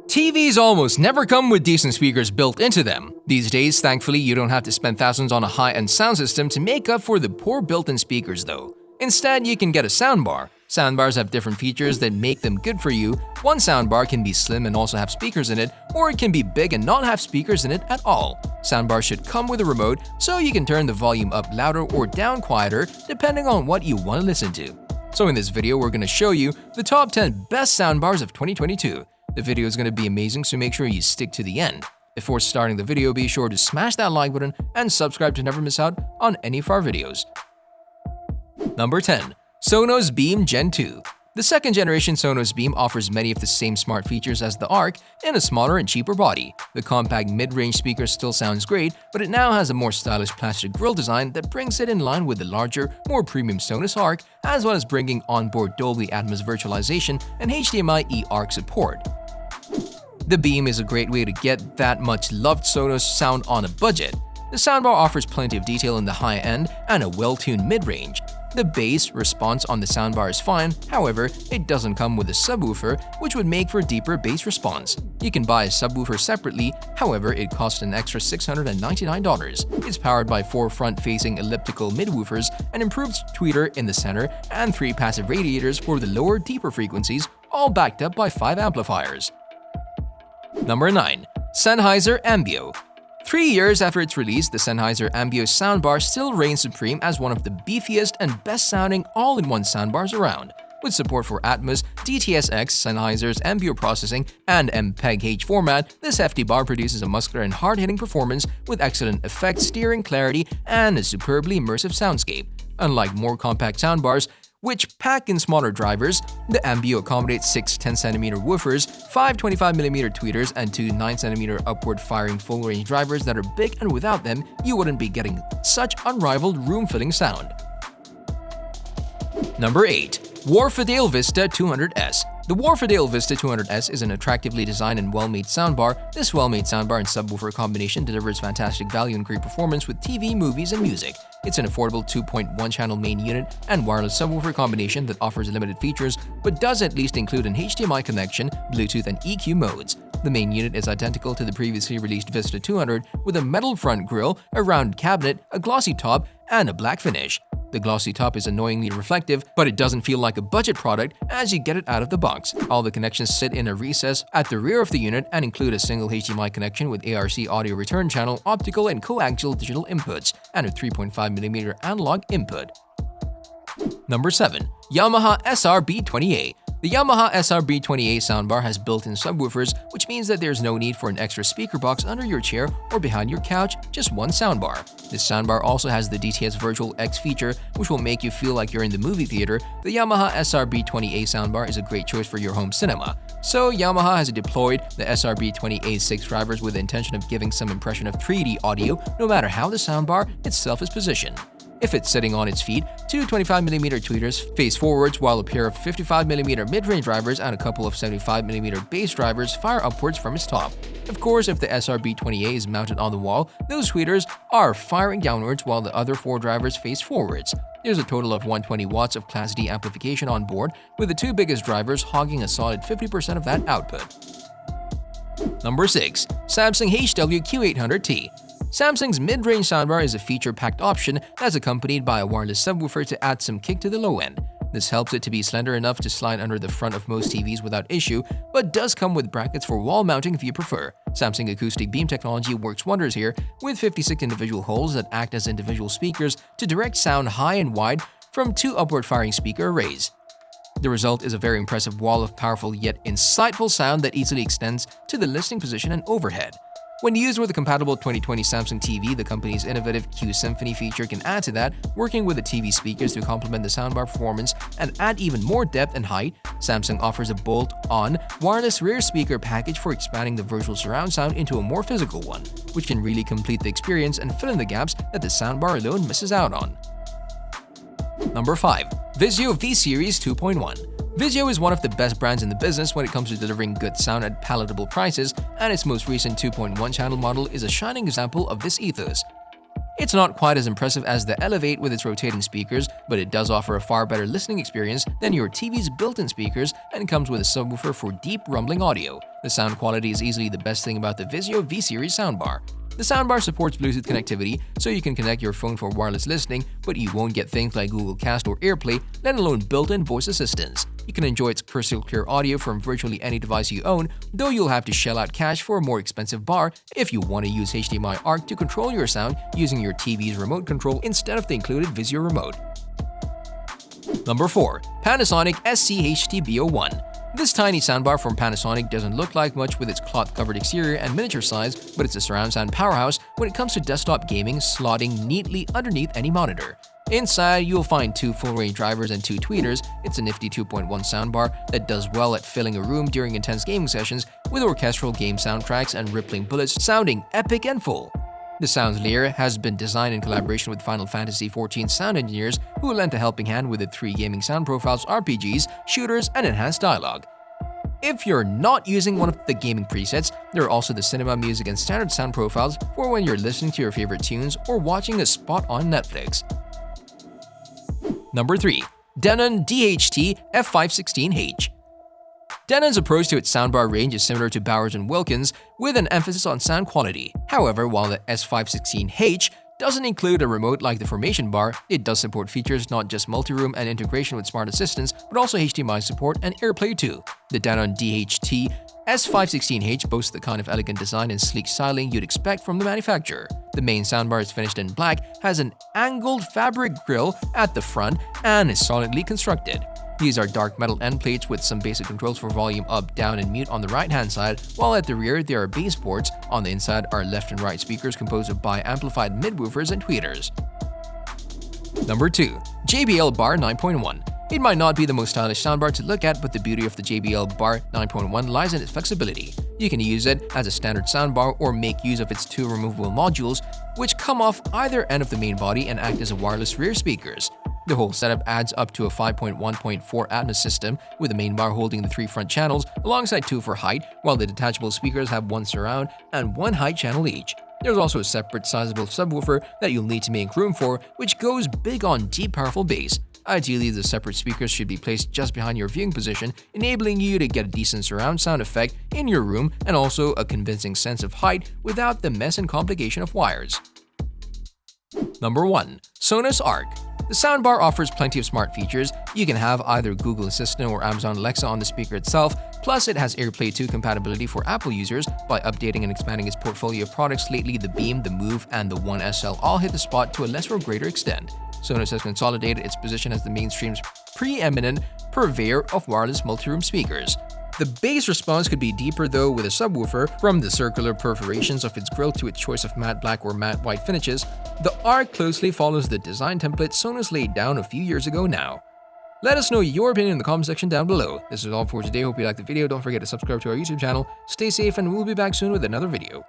TVs almost never come with decent speakers built into them. These days, thankfully, you don't have to spend thousands on a high-end sound system to make up for the poor built-in speakers though. Instead, you can get a soundbar. Soundbars have different features that make them good for you. One soundbar can be slim and also have speakers in it, or it can be big and not have speakers in it at all. Soundbars should come with a remote, so you can turn the volume up louder or down quieter depending on what you want to listen to. So in this video, we're going to show you the top 10 best soundbars of 2022. The video is going to be amazing, so make sure you stick to the end. Before starting the video, be sure to smash that like button and subscribe to never miss out on any of our videos. Number 10. SONOS Beam Gen 2. The second generation SONOS Beam offers many of the same smart features as the ARC in a smaller and cheaper body. The compact mid-range speaker still sounds great, but it now has a more stylish plastic grille design that brings it in line with the larger, more premium SONOS ARC, as well as bringing onboard Dolby Atmos virtualization and HDMI eARC support. The Beam is a great way to get that much loved SONOS sound on a budget. The soundbar offers plenty of detail in the high end and a well-tuned mid-range. The bass response on the soundbar is fine, however, it doesn't come with a subwoofer, which would make for deeper bass response. You can buy a subwoofer separately, however, it costs an extra $699. It's powered by 4 front-facing elliptical midwoofers, an improved tweeter in the center, and 3 passive radiators for the lower, deeper frequencies, all backed up by 5 amplifiers. Number 9. SENNHEISER AMBEO. 3 years after its release, the SENNHEISER AMBEO soundbar still reigns supreme as one of the beefiest and best-sounding all-in-one soundbars around. With support for Atmos, DTS:X, Sennheiser's AMBEO processing, and MPEG-H format, this hefty bar produces a muscular and hard-hitting performance with excellent effects, steering clarity, and a superbly immersive soundscape. Unlike more compact soundbars, which pack in smaller drivers, the AMBEO accommodates 6 10cm woofers, 5 25mm tweeters, and 2 9cm upward-firing full-range drivers that are big, and without them, you wouldn't be getting such unrivaled room-filling sound. Number 8. WHARFEDALE VISTA 200S. The WHARFEDALE VISTA 200S is an attractively designed and well-made soundbar. This well-made soundbar and subwoofer combination delivers fantastic value and great performance with TV, movies, and music. It's an affordable 2.1-channel main unit and wireless subwoofer combination that offers limited features but does at least include an HDMI connection, Bluetooth, and EQ modes. The main unit is identical to the previously released VISTA 200 with a metal front grille, a round cabinet, a glossy top, and a black finish. The glossy top is annoyingly reflective, but it doesn't feel like a budget product as you get it out of the box. All the connections sit in a recess at the rear of the unit and include a single HDMI connection with ARC audio return channel, optical and coaxial digital inputs, and a 3.5mm analog input. Number 7. YAMAHA SRB-20A. The YAMAHA SRB-20A soundbar has built-in subwoofers, which means that there's no need for an extra speaker box under your chair or behind your couch, just one soundbar. This soundbar also has the DTS Virtual X feature, which will make you feel like you're in the movie theater. The YAMAHA SRB-20A soundbar is a great choice for your home cinema. So Yamaha has deployed the SRB-20A 6 drivers with the intention of giving some impression of 3D audio no matter how the soundbar itself is positioned. If it's sitting on its feet, 2 25mm tweeters face forwards while a pair of 55mm mid-range drivers and a couple of 75mm bass drivers fire upwards from its top. Of course, if the SRB-20A is mounted on the wall, those tweeters are firing downwards while the other 4 drivers face forwards. There's a total of 120 watts of Class D amplification on board, with the 2 biggest drivers hogging a solid 50% of that output. Number 6. Samsung HW-Q800T. Samsung's mid-range soundbar is a feature-packed option that's accompanied by a wireless subwoofer to add some kick to the low end. This helps it to be slender enough to slide under the front of most TVs without issue, but does come with brackets for wall mounting if you prefer. Samsung acoustic beam technology works wonders here, with 56 individual holes that act as individual speakers to direct sound high and wide from 2 upward-firing speaker arrays. The result is a very impressive wall of powerful yet insightful sound that easily extends to the listening position and overhead. When used with a compatible 2020 Samsung TV, the company's innovative Q Symphony feature can add to that, working with the TV speakers to complement the soundbar performance and add even more depth and height. Samsung offers a bolt-on wireless rear speaker package for expanding the virtual surround sound into a more physical one, which can really complete the experience and fill in the gaps that the soundbar alone misses out on. Number 5. VIZIO V-Series 2.1. VIZIO is one of the best brands in the business when it comes to delivering good sound at palatable prices, and its most recent 2.1-channel model is a shining example of this ethos. It's not quite as impressive as the Elevate with its rotating speakers, but it does offer a far better listening experience than your TV's built-in speakers and comes with a subwoofer for deep rumbling audio. The sound quality is easily the best thing about the VIZIO V-Series soundbar. The soundbar supports Bluetooth connectivity, so you can connect your phone for wireless listening, but you won't get things like Google Cast or AirPlay, let alone built-in voice assistants. You can enjoy its crystal clear audio from virtually any device you own, though you'll have to shell out cash for a more expensive bar if you want to use HDMI ARC to control your sound using your TV's remote control instead of the included VIZIO remote. Number 4. Panasonic SCHT-B01. This tiny soundbar from Panasonic doesn't look like much with its cloth-covered exterior and miniature size, but it's a surround sound powerhouse when it comes to desktop gaming, slotting neatly underneath any monitor. Inside, you'll find 2 full-range drivers and 2 tweeters. It's a nifty 2.1 soundbar that does well at filling a room during intense gaming sessions with orchestral game soundtracks and rippling bullets sounding epic and full. The sounds layer has been designed in collaboration with Final Fantasy XIV sound engineers who lent a helping hand with the 3 gaming sound profiles, RPGs, shooters, and enhanced dialogue. If you're not using one of the gaming presets, there are also the cinema music and standard sound profiles for when you're listening to your favorite tunes or watching a spot on Netflix. Number 3. Denon DHT F516H. Denon's approach to its soundbar range is similar to Bowers & Wilkins, with an emphasis on sound quality. However, while the S516H doesn't include a remote like the Formation bar, it does support features not just multi-room and integration with smart assistants, but also HDMI support and AirPlay too. The Denon DHT S516H boasts the kind of elegant design and sleek styling you'd expect from the manufacturer. The main soundbar is finished in black, has an angled fabric grille at the front, and is solidly constructed. These are dark metal end plates with some basic controls for volume up, down, and mute on the right-hand side, while at the rear there are bass ports. On the inside are left and right speakers composed of bi-amplified mid-woofers and tweeters. Number 2. JBL Bar 9.1. It might not be the most stylish soundbar to look at, but the beauty of the JBL Bar 9.1 lies in its flexibility. You can use it as a standard soundbar or make use of its 2 removable modules, which come off either end of the main body and act as wireless rear speakers. The whole setup adds up to a 5.1.4 Atmos system, with the main bar holding the 3 front channels alongside 2 for height, while the detachable speakers have 1 surround and 1 height channel each. There's also a separate sizable subwoofer that you'll need to make room for, which goes big on deep powerful bass. Ideally, the separate speakers should be placed just behind your viewing position, enabling you to get a decent surround sound effect in your room and also a convincing sense of height without the mess and complication of wires. Number 1. SONOS ARC. The soundbar offers plenty of smart features. You can have either Google Assistant or Amazon Alexa on the speaker itself, plus it has AirPlay 2 compatibility for Apple users. By updating and expanding its portfolio of products lately, the Beam, the Move, and the One SL all hit the spot to a lesser or greater extent. SONOS has consolidated its position as the mainstream's preeminent purveyor of wireless multi-room speakers. The bass response could be deeper though with a subwoofer, from the circular perforations of its grille to its choice of matte black or matte white finishes. The ARC closely follows the design template SONOS laid down a few years ago now. Let us know your opinion in the comment section down below. This is all for today. Hope you liked the video. Don't forget to subscribe to our YouTube channel. Stay safe and we'll be back soon with another video.